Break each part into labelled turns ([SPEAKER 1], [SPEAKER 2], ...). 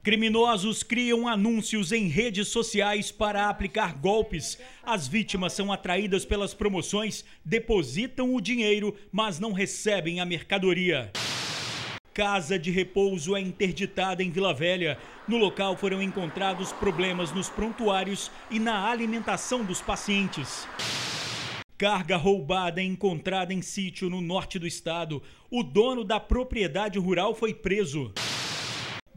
[SPEAKER 1] Criminosos criam anúncios em redes sociais para aplicar golpes. As vítimas são atraídas pelas promoções, depositam o dinheiro, mas não recebem a mercadoria. Casa de repouso é interditada em Vila Velha. No local foram encontrados problemas nos prontuários e na alimentação dos pacientes. Carga roubada é encontrada em sítio no norte do estado. O dono da propriedade rural foi preso.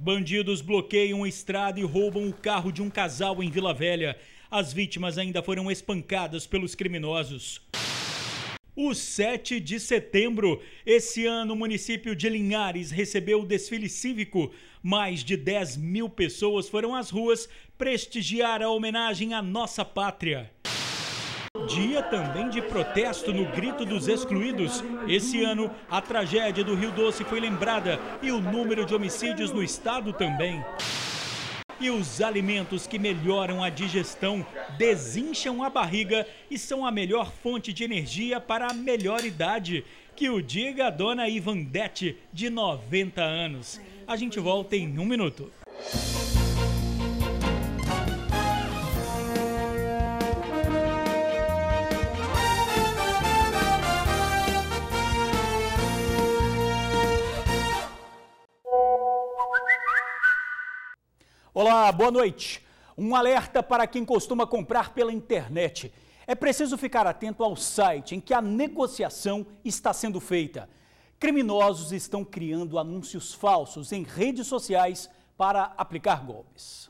[SPEAKER 1] Bandidos bloqueiam a estrada e roubam o carro de um casal em Vila Velha. As vítimas ainda foram espancadas pelos criminosos. O 7 de setembro, esse ano o município de Linhares recebeu o desfile cívico. Mais de 10 mil pessoas foram às ruas prestigiar a homenagem à nossa pátria. Dia também de protesto no Grito dos Excluídos. Esse ano, a tragédia do Rio Doce foi lembrada e o número de homicídios no estado também. E os alimentos que melhoram a digestão, desincham a barriga e são a melhor fonte de energia para a melhor idade. Que o diga a dona Ivandete, de 90 anos. A gente volta em 1 minuto. Olá, boa noite. Um alerta para quem costuma comprar pela internet. É preciso ficar atento ao site em que a negociação está sendo feita. Criminosos estão criando anúncios falsos em redes sociais para aplicar golpes.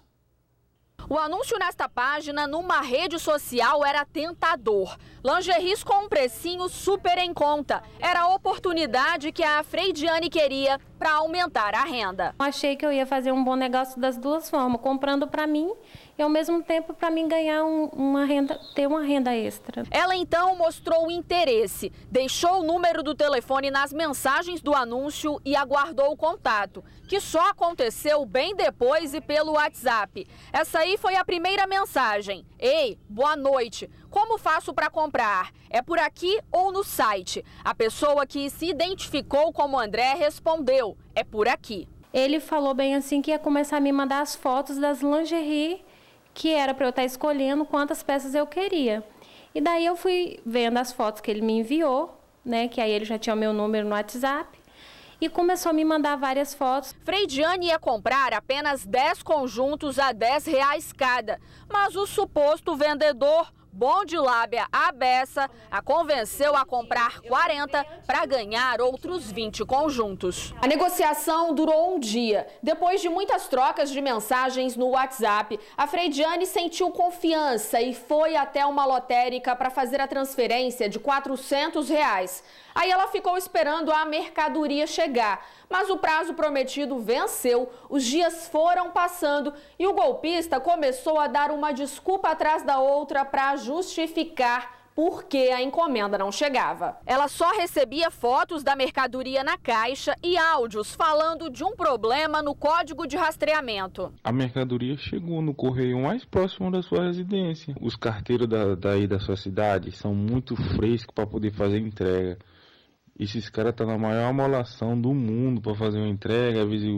[SPEAKER 2] O anúncio nesta página, numa rede social, era tentador. Lingeries com um precinho super em conta. Era a oportunidade que a Freidiane queria para aumentar a renda.
[SPEAKER 3] Achei que eu ia fazer um bom negócio das duas formas, comprando para mim e ao mesmo tempo para mim ganhar uma renda, ter uma renda extra.
[SPEAKER 2] Ela então mostrou interesse, deixou o número do telefone nas mensagens do anúncio e aguardou o contato, que só aconteceu bem depois e pelo WhatsApp. Essa aí foi a primeira mensagem. Ei, boa noite. Como faço para comprar? É por aqui ou no site? A pessoa que se identificou como André respondeu: é por aqui.
[SPEAKER 3] Ele falou bem assim que ia começar a me mandar as fotos das lingeries, que era para eu estar escolhendo quantas peças eu queria. E daí eu fui vendo as fotos que ele me enviou, né? Que aí ele já tinha o meu número no WhatsApp. E começou a me mandar várias fotos.
[SPEAKER 2] Freidiane ia comprar apenas 10 conjuntos a R$10 cada, mas o suposto vendedor, bom de lábia à beça, a convenceu a comprar 40 para ganhar outros 20 conjuntos. A negociação durou um dia. Depois de muitas trocas de mensagens no WhatsApp, a Freidiane sentiu confiança e foi até uma lotérica para fazer a transferência de R$400. Aí ela ficou esperando a mercadoria chegar, mas o prazo prometido venceu, os dias foram passando e o golpista começou a dar uma desculpa atrás da outra para justificar por que a encomenda não chegava. Ela só recebia fotos da mercadoria na caixa e áudios falando de um problema no código de rastreamento.
[SPEAKER 4] A mercadoria chegou no correio mais próximo da sua residência. Os carteiros daí da sua cidade são muito frescos para poder fazer entrega. Esses caras estão na maior amolação do mundo para fazer uma entrega. Às vezes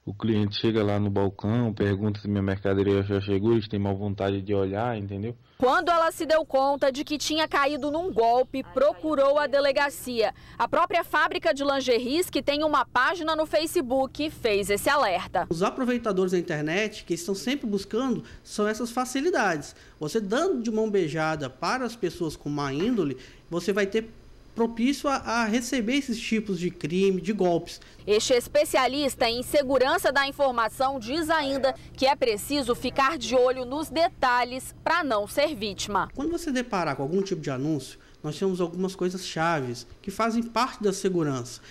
[SPEAKER 4] o cliente chega lá no balcão, pergunta se minha mercadoria já chegou, eles têm mal vontade de olhar, entendeu?
[SPEAKER 2] Quando ela se deu conta de que tinha caído num golpe, procurou a delegacia. A própria fábrica de lingeries, que tem uma página no Facebook, fez esse alerta.
[SPEAKER 5] Os aproveitadores da internet, que estão sempre buscando, são essas facilidades. Você dando de mão beijada para as pessoas com má índole, você vai ter propício a receber esses tipos de crime, de golpes.
[SPEAKER 2] Este especialista em segurança da informação diz ainda que é preciso ficar de olho nos detalhes para não ser vítima.
[SPEAKER 5] Quando você deparar com algum tipo de anúncio, nós temos algumas coisas chaves que fazem parte da segurança.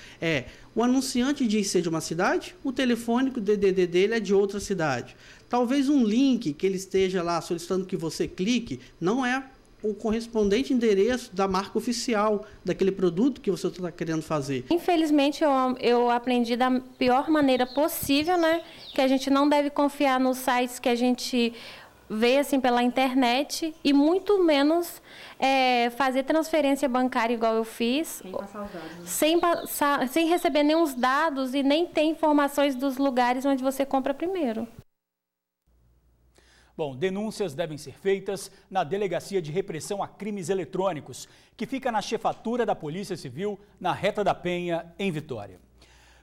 [SPEAKER 5] O anunciante diz ser de uma cidade, o telefone, o DDD dele é de outra cidade. Talvez um link que ele esteja lá solicitando que você clique não é o correspondente endereço da marca oficial daquele produto que você está querendo fazer.
[SPEAKER 3] Infelizmente, eu aprendi da pior maneira possível, né? Que a gente não deve confiar nos sites que a gente ver assim pela internet e muito menos fazer transferência bancária igual eu fiz. Sem passar os dados, sem receber nenhum dados e nem ter informações dos lugares onde você compra primeiro.
[SPEAKER 1] Bom, denúncias devem ser feitas na Delegacia de Repressão a Crimes Eletrônicos, que fica na chefatura da Polícia Civil, na Reta da Penha, em Vitória.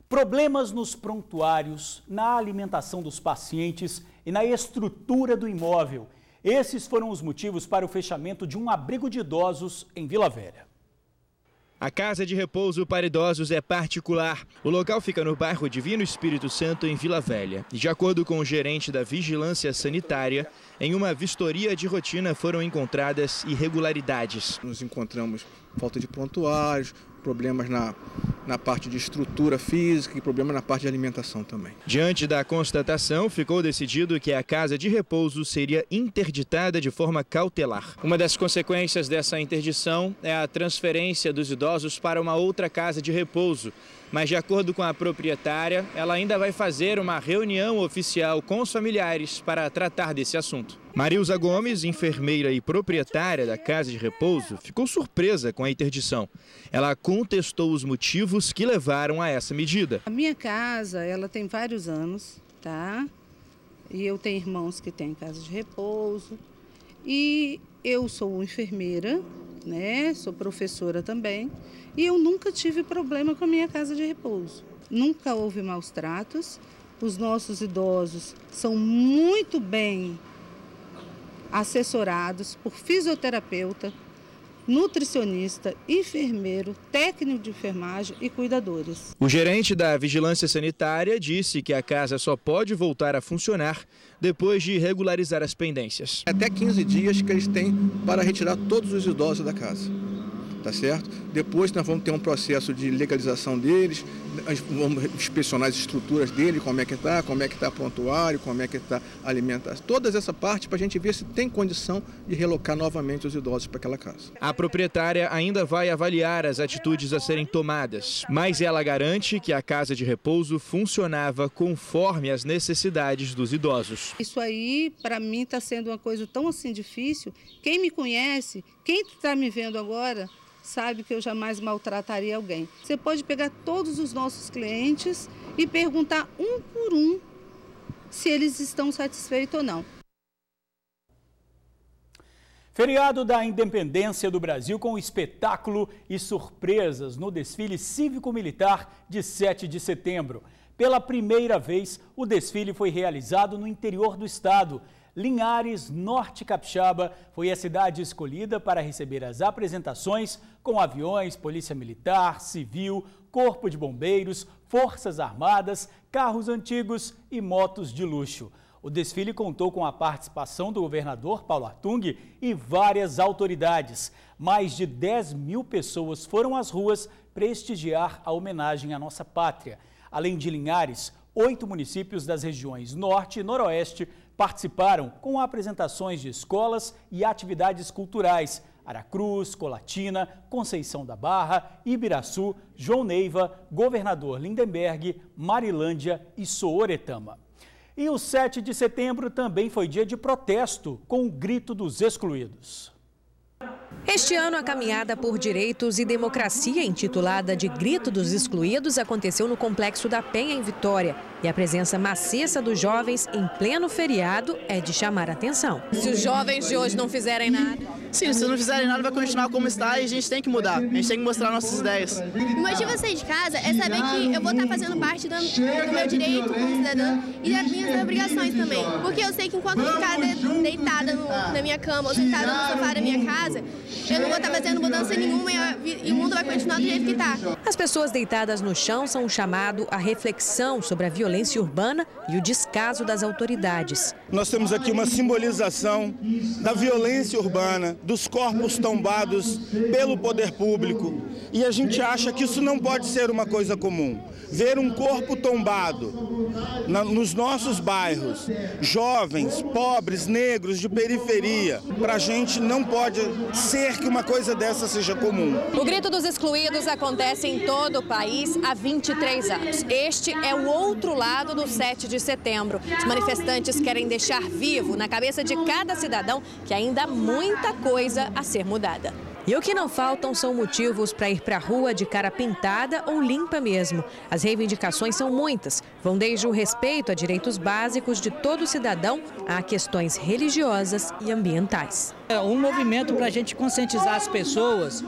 [SPEAKER 1] Problemas nos prontuários, na alimentação dos pacientes e na estrutura do imóvel. Esses foram os motivos para o fechamento de um abrigo de idosos em Vila Velha.
[SPEAKER 6] A casa de repouso para idosos é particular. O local fica no bairro Divino Espírito Santo, em Vila Velha. E de acordo com o gerente da Vigilância Sanitária, em uma vistoria de rotina foram encontradas irregularidades.
[SPEAKER 7] Nos encontramos falta de prontuários, problemas na parte de estrutura física e problemas na parte de alimentação também.
[SPEAKER 6] Diante da constatação, ficou decidido que a casa de repouso seria interditada de forma cautelar. Uma das consequências dessa interdição é a transferência dos idosos para uma outra casa de repouso. Mas, de acordo com a proprietária, ela ainda vai fazer uma reunião oficial com os familiares para tratar desse assunto. Marilza Gomes, enfermeira e proprietária da casa de repouso, ficou surpresa com a interdição. Ela contestou os motivos que levaram a essa medida.
[SPEAKER 8] A minha casa, ela tem vários anos, tá? E eu tenho irmãos que têm casa de repouso. E eu sou enfermeira, né? Sou professora também. E eu nunca tive problema com a minha casa de repouso. Nunca houve maus tratos. Os nossos idosos são muito bem assessorados por fisioterapeuta, nutricionista, enfermeiro, técnico de enfermagem e cuidadores.
[SPEAKER 6] O gerente da Vigilância Sanitária disse que a casa só pode voltar a funcionar depois de regularizar as pendências.
[SPEAKER 7] Até 15 dias que eles têm para retirar todos os idosos da casa. Tá certo? Depois nós vamos ter um processo de legalização deles, vamos inspecionar as estruturas dele, como é que está prontuário, como é que está a alimentação. Toda essa parte para a gente ver se tem condição de relocar novamente os idosos para aquela casa.
[SPEAKER 6] A proprietária ainda vai avaliar as atitudes a serem tomadas, mas ela garante que a casa de repouso funcionava conforme as necessidades dos idosos.
[SPEAKER 8] Isso aí, para mim, está sendo uma coisa tão assim difícil. Quem me conhece, quem está me vendo agora, sabe que eu jamais maltrataria alguém. Você pode pegar todos os nossos clientes e perguntar um por um se eles estão satisfeitos ou não.
[SPEAKER 1] Feriado da Independência do Brasil com espetáculo e surpresas no desfile cívico-militar de 7 de setembro. Pela primeira vez, o desfile foi realizado no interior do estado. Linhares, Norte Capixaba, foi a cidade escolhida para receber as apresentações com aviões, polícia militar, civil, corpo de bombeiros, forças armadas, carros antigos e motos de luxo. O desfile contou com a participação do governador Paulo Artung e várias autoridades. Mais de 10 mil pessoas foram às ruas prestigiar a homenagem à nossa pátria. Além de Linhares, 8 municípios das regiões Norte e Noroeste participaram com apresentações de escolas e atividades culturais. Aracruz, Colatina, Conceição da Barra, Ibiraçu, João Neiva, Governador Lindenberg, Marilândia e Sooretama. E o 7 de setembro também foi dia de protesto, com o Grito dos Excluídos.
[SPEAKER 9] Este ano, a caminhada por direitos e democracia, intitulada de Grito dos Excluídos, aconteceu no Complexo da Penha, em Vitória. E a presença maciça dos jovens em pleno feriado é de chamar a atenção.
[SPEAKER 10] Se os jovens de hoje não fizerem nada...
[SPEAKER 11] Sim, se não fizerem nada vai continuar como está e a gente tem que mudar. A gente tem que mostrar nossas ideias.
[SPEAKER 12] O motivo de sair de casa é saber que eu vou estar fazendo parte do meu direito como cidadã e das minhas obrigações também. Porque eu sei que enquanto eu ficar deitada na minha cama ou sentada no sofá da minha casa, eu não vou estar fazendo mudança nenhuma e o mundo vai continuar do jeito que está.
[SPEAKER 9] As pessoas deitadas no chão são um chamado à reflexão sobre a violência urbana e o descaso das autoridades.
[SPEAKER 13] Nós temos aqui uma simbolização da violência urbana, dos corpos tombados pelo poder público. E a gente acha que isso não pode ser uma coisa comum. Ver um corpo tombado nos nossos bairros, jovens, pobres, negros, de periferia, para a gente não pode ser que uma coisa dessa seja comum.
[SPEAKER 10] O Grito dos Excluídos acontece em todo o país há 23 anos. Este é o outro lado do 7 de setembro. Os manifestantes querem deixar vivo na cabeça de cada cidadão que ainda há muita coisa a ser mudada.
[SPEAKER 9] E o que não faltam são motivos para ir para a rua de cara pintada ou limpa mesmo. As reivindicações são muitas. Vão desde o respeito a direitos básicos de todo cidadão a questões religiosas e ambientais.
[SPEAKER 14] É um movimento para a gente conscientizar as pessoas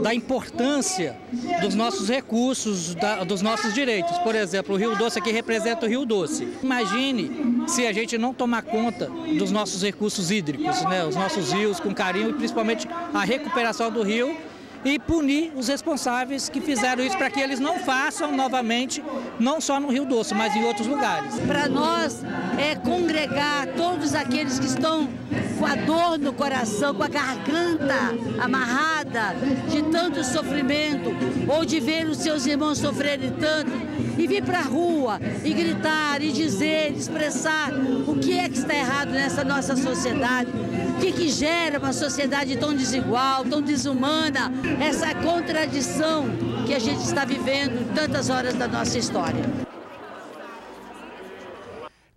[SPEAKER 14] da importância dos nossos recursos, dos nossos direitos. Por exemplo, o Rio Doce aqui representa o Rio Doce. Imagine se a gente não tomar conta dos nossos recursos hídricos, né? Os nossos rios com carinho e principalmente a recuperação do rio e punir os responsáveis que fizeram isso para que eles não façam novamente, não só no Rio Doce, mas em outros lugares.
[SPEAKER 15] Para nós é congregar todos aqueles que estão com a dor no coração, com a garganta amarrada de tanto sofrimento ou de ver os seus irmãos sofrerem tanto e vir para a rua e gritar e dizer, expressar o que é que está errado nessa nossa sociedade, o que gera uma sociedade tão desigual, tão desumana, essa contradição que a gente está vivendo em tantas horas da nossa história.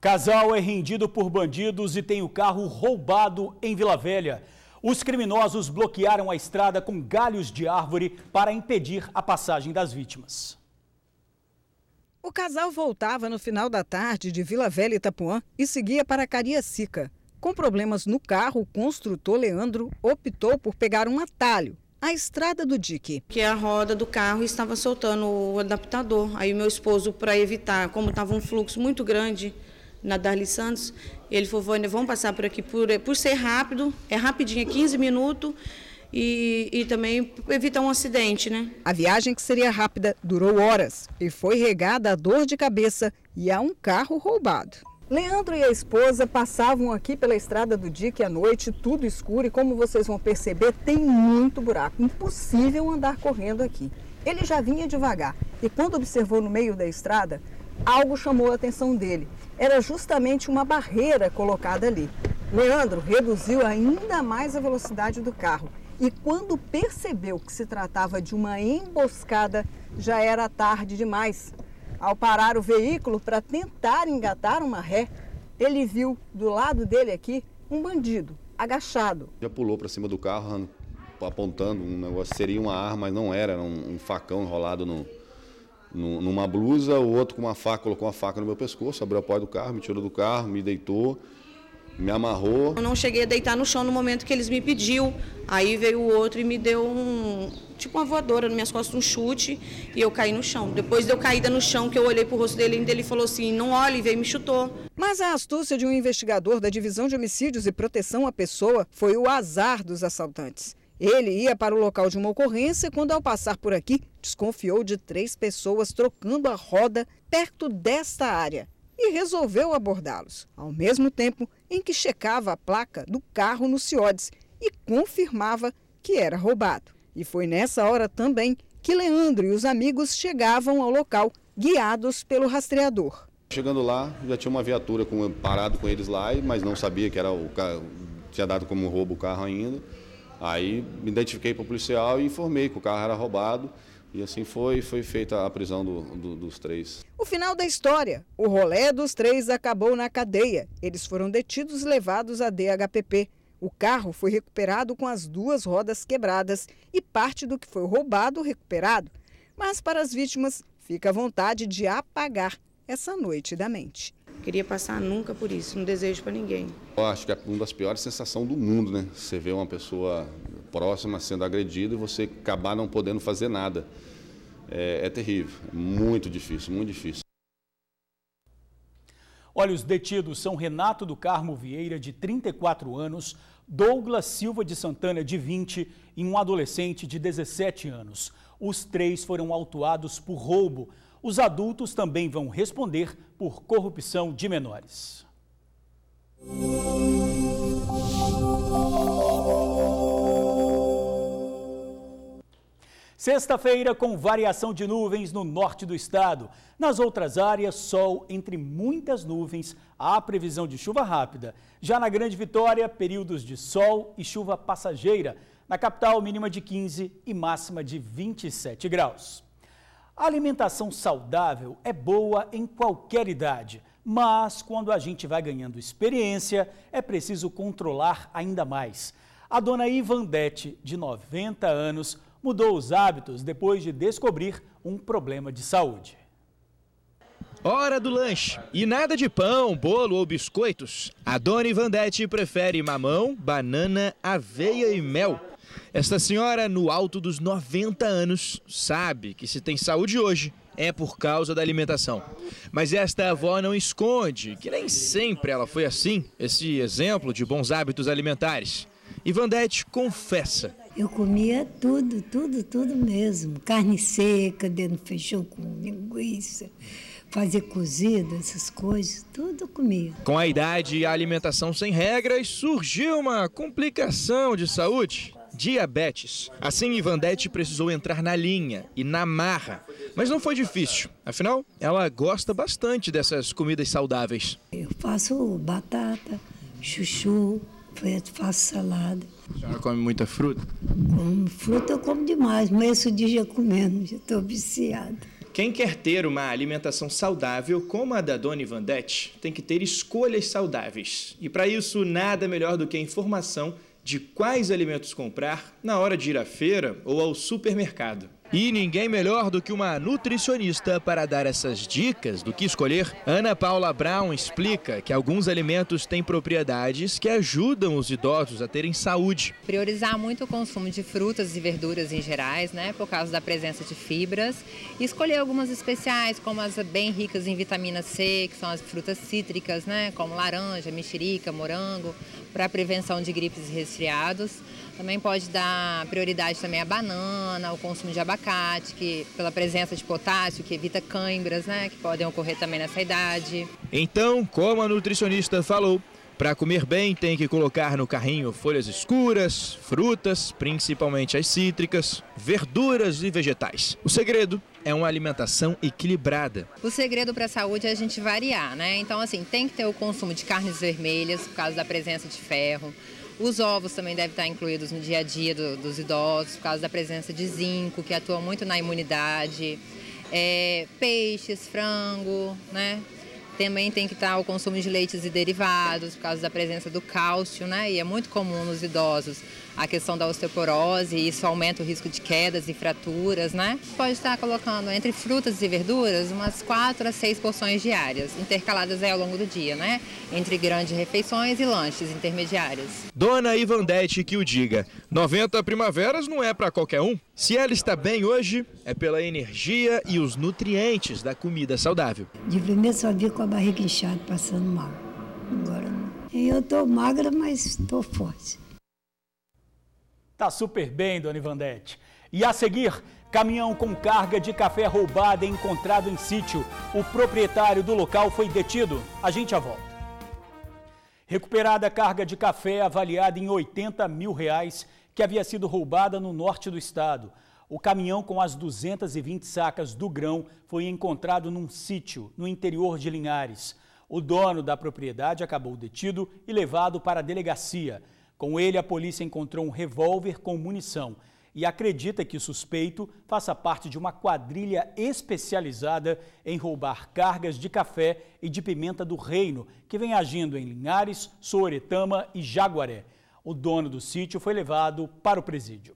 [SPEAKER 1] Casal é rendido por bandidos e tem o carro roubado em Vila Velha. Os criminosos bloquearam a estrada com galhos de árvore para impedir a passagem das vítimas.
[SPEAKER 16] O casal voltava no final da tarde de Vila Velha, Itapuã, e seguia para Cariacica. Com problemas no carro, o construtor Leandro optou por pegar um atalho, a estrada do dique.
[SPEAKER 17] Que a roda do carro estava soltando o adaptador. Aí o meu esposo, para evitar, como estava um fluxo muito grande na Darli Santos, ele falou, vamos passar por aqui por ser rápido, é rapidinho, 15 minutos, e também evitar um acidente, né?
[SPEAKER 16] A viagem, que seria rápida, durou horas e foi regada a dor de cabeça e a um carro roubado. Leandro e a esposa passavam aqui pela estrada do dique à noite, tudo escuro, e como vocês vão perceber, tem muito buraco, impossível andar correndo aqui. Ele já vinha devagar e quando observou no meio da estrada, algo chamou a atenção dele. Era justamente uma barreira colocada ali. Leandro reduziu ainda mais a velocidade do carro e quando percebeu que se tratava de uma emboscada, já era tarde demais. Ao parar o veículo para tentar engatar uma ré, ele viu do lado dele aqui um bandido, agachado.
[SPEAKER 18] Já pulou para cima do carro, apontando um negócio, seria uma arma, mas não era um facão enrolado numa blusa. O outro com uma faca, colocou uma faca no meu pescoço, abriu a porta do carro, me tirou do carro, me deitou, me amarrou.
[SPEAKER 17] Eu não cheguei a deitar no chão no momento que eles me pediu. Aí veio o outro e me deu tipo uma voadora nas minhas costas, um chute, e eu caí no chão. Depois de eu caída no chão, que eu olhei pro rosto dele, ele falou assim, não olhe, e veio e me chutou.
[SPEAKER 16] Mas a astúcia de um investigador da Divisão de Homicídios e Proteção à Pessoa foi o azar dos assaltantes. Ele ia para o local de uma ocorrência quando, ao passar por aqui, desconfiou de 3 pessoas trocando a roda perto desta área e resolveu abordá-los, ao mesmo tempo em que checava a placa do carro no CIODES e confirmava que era roubado. E foi nessa hora também que Leandro e os amigos chegavam ao local, guiados pelo rastreador.
[SPEAKER 18] Chegando lá, já tinha uma viatura parado com eles lá, mas não sabia que era o carro, tinha dado como roubo o carro ainda. Aí me identifiquei para o policial e informei que o carro era roubado. E assim foi feita a prisão dos 3.
[SPEAKER 16] O final da história, o rolê dos 3 acabou na cadeia. Eles foram detidos e levados à DHPP. O carro foi recuperado com as 2 rodas quebradas e parte do que foi roubado recuperado. Mas para as vítimas, fica a vontade de apagar essa noite da mente.
[SPEAKER 17] Queria passar nunca por isso, não desejo para ninguém.
[SPEAKER 18] Eu acho que é uma das piores sensações do mundo, né? Você vê uma pessoa próxima sendo agredida e você acabar não podendo fazer nada. É terrível, é muito difícil, muito difícil.
[SPEAKER 1] Olha, os detidos são Renato do Carmo Vieira, de 34 anos, Douglas Silva de Santana, de 20, e um adolescente de 17 anos. Os 3 foram autuados por roubo. Os adultos também vão responder por corrupção de menores. Sexta-feira com variação de nuvens no norte do estado. Nas outras áreas, sol entre muitas nuvens, há previsão de chuva rápida. Já na Grande Vitória, períodos de sol e chuva passageira. Na capital, mínima de 15 e máxima de 27 graus. A alimentação saudável é boa em qualquer idade, mas quando a gente vai ganhando experiência, é preciso controlar ainda mais. A dona Ivandete, de 90 anos, mudou os hábitos depois de descobrir um problema de saúde.
[SPEAKER 6] Hora do lanche. E nada de pão, bolo ou biscoitos. A dona Ivandete prefere mamão, banana, aveia e mel. Esta senhora, no alto dos 90 anos, sabe que se tem saúde hoje é por causa da alimentação. Mas esta avó não esconde que nem sempre ela foi assim, esse exemplo de bons hábitos alimentares. Ivandete confessa.
[SPEAKER 19] Eu comia tudo mesmo. Carne seca, dentro do feijão com linguiça, fazer cozido, essas coisas, tudo eu comia.
[SPEAKER 6] Com a idade e a alimentação sem regras, surgiu uma complicação de saúde. Diabetes. Assim, Ivandete precisou entrar na linha e na marra. Mas não foi difícil. Afinal, ela gosta bastante dessas comidas saudáveis.
[SPEAKER 19] Eu faço batata, chuchu, faço salada.
[SPEAKER 6] A senhora come muita fruta?
[SPEAKER 19] Fruta eu como demais, mas esse dia comendo, já estou viciada.
[SPEAKER 6] Quem quer ter uma alimentação saudável como a da dona Ivandete, tem que ter escolhas saudáveis. E para isso, nada melhor do que a informação de quais alimentos comprar na hora de ir à feira ou ao supermercado. E ninguém melhor do que uma nutricionista para dar essas dicas do que escolher. Ana Paula Brown explica que alguns alimentos têm propriedades que ajudam os idosos a terem saúde.
[SPEAKER 20] Priorizar muito o consumo de frutas e verduras em gerais, né, por causa da presença de fibras. E escolher algumas especiais, como as bem ricas em vitamina C, que são as frutas cítricas, né, como laranja, mexerica, morango, para a prevenção de gripes e resfriados. Também pode dar prioridade também à banana, ao consumo de abacate, que pela presença de potássio, que evita cãibras, né, que podem ocorrer também nessa idade.
[SPEAKER 6] Então, como a nutricionista falou, para comer bem tem que colocar no carrinho folhas escuras, frutas, principalmente as cítricas, verduras e vegetais. O segredo é uma alimentação equilibrada.
[SPEAKER 20] O segredo para a saúde é a gente variar, né? Então, assim, tem que ter o consumo de carnes vermelhas, por causa da presença de ferro. Os ovos também devem estar incluídos no dia a dia dos idosos, por causa da presença de zinco, que atua muito na imunidade. Peixes, frango, né? Também tem que estar o consumo de leites e derivados, por causa da presença do cálcio, né? E é muito comum nos idosos a questão da osteoporose, e isso aumenta o risco de quedas e fraturas, né? Pode estar colocando entre frutas e verduras umas 4 a 6 porções diárias, intercaladas aí ao longo do dia, né? Entre grandes refeições e lanches intermediários.
[SPEAKER 6] Dona Ivandete que o diga, 90 primaveras não é para qualquer um. Se ela está bem hoje, é pela energia e os nutrientes da comida saudável.
[SPEAKER 19] De primeiro só vi com a barriga inchada, passando mal. Agora não. Eu estou magra, mas estou forte.
[SPEAKER 1] Tá super bem, dona Ivandete. E a seguir, caminhão com carga de café roubada é encontrado em sítio. O proprietário do local foi detido. A gente já volta. Recuperada a carga de café avaliada em R$80 mil, que havia sido roubada no norte do estado. O caminhão com as 220 sacas do grão foi encontrado num sítio no interior de Linhares. O dono da propriedade acabou detido e levado para a delegacia. Com ele, a polícia encontrou um revólver com munição e acredita que o suspeito faça parte de uma quadrilha especializada em roubar cargas de café e de pimenta do reino, que vem agindo em Linhares, Sooretama e Jaguaré. O dono do sítio foi levado para o presídio.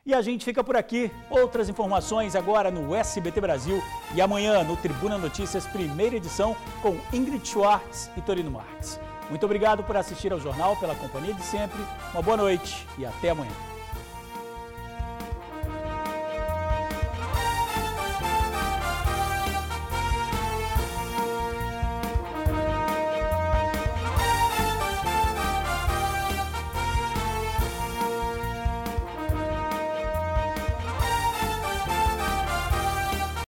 [SPEAKER 1] E a gente fica por aqui. Outras informações agora no SBT Brasil e amanhã no Tribuna Notícias, primeira edição, com Ingrid Schwartz e Torino Marques. Muito obrigado por assistir ao jornal, pela companhia de sempre. Uma boa noite e até amanhã.